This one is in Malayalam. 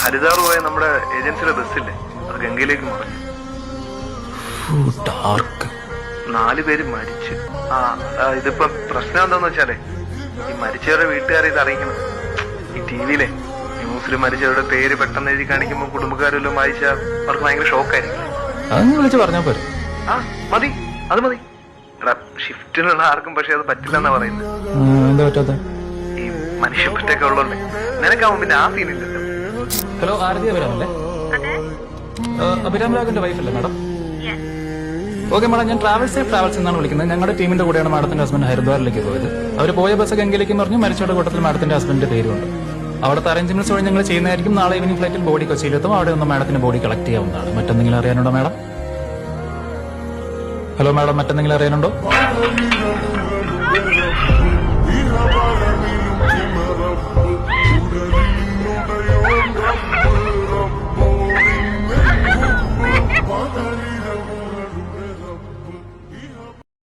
ഹരിതാർ പോയ നമ്മുടെ ഏജൻസിയുടെ ബസ്സില്ലേ, അത് ഗംഗയിലേക്ക് മറിഞ്ഞു. 4 പേര് മരിച്ചു. ഇതിപ്പോ പ്രശ്നം എന്താന്ന് വെച്ചാലേ, ഈ മരിച്ചവരുടെ വീട്ടുകാരെ ഇത് അറിയിക്കണം. ഈ ടിവിയിലെ ന്യൂസിൽ മരിച്ചവരുടെ പേര് പെട്ടെന്ന് എഴുതി കാണിക്കുമ്പോൾ കുടുംബക്കാരെല്ലാം വായിച്ചാൽ അവർക്ക് ഭയങ്കര ഷോക്കായിരിക്കും. അതൊന്ന് വിളിച്ച് പറഞ്ഞാൽ പോരെ? മതി, അത് മതി. എടാ, ഷിഫ്റ്റിലുള്ള ആർക്കും പക്ഷെ അത് പറ്റില്ലെന്നാ പറയുന്നത്. എന്താ പറ്റാത്ത? ഈ മനുഷ്യപ്പറ്റൊക്കെ ഉള്ളതുകൊണ്ട് നിനക്കാവും പിന്നെ ആ സീനില്ലല്ലോ. ഹലോ, ആരതി അഭിരാമല്ലേ? അഭിരാം രാഘവന്റെ വൈഫല്ലേ മാഡം? ഓക്കെ മാഡം, ഞാൻ ട്രാവൽസ് എന്നാണ് വിളിക്കുന്നത്. ഞങ്ങളുടെ ടീമിന്റെ കൂടെയാണ് മാഡത്തിന്റെ ഹസ്ബൻഡ് ഹരിദ്വാറിലേക്ക് പോയത്. അവർ പോയ ബസ് ഗംഗയിലേക്ക് പറഞ്ഞു. മരിച്ചവരുടെ കൂട്ടത്തിൽ മാഡത്തിന്റെ ഹസ്ബൻഡിന്റെ പേരുണ്ട്. അവിടുത്തെ അറേഞ്ച്മെന്റ്സ് വഴി ഞങ്ങൾ ചെയ്യുന്നതായിരിക്കും. നാളെ ഈവനിംഗ് ഫ്ലൈറ്റിൽ ബോഡി കൊച്ചിയിലെത്തും. അവിടെ ഒന്ന് മാഡത്തിന്റെ ബോഡി കളക്ട് ചെയ്യാവുന്നതാണ്. മറ്റെന്തെങ്കിലും അറിയാനുണ്ടോ മാഡം? ഹലോ മാഡം, മറ്റെന്തെങ്കിലും അറിയാനുണ്ടോ?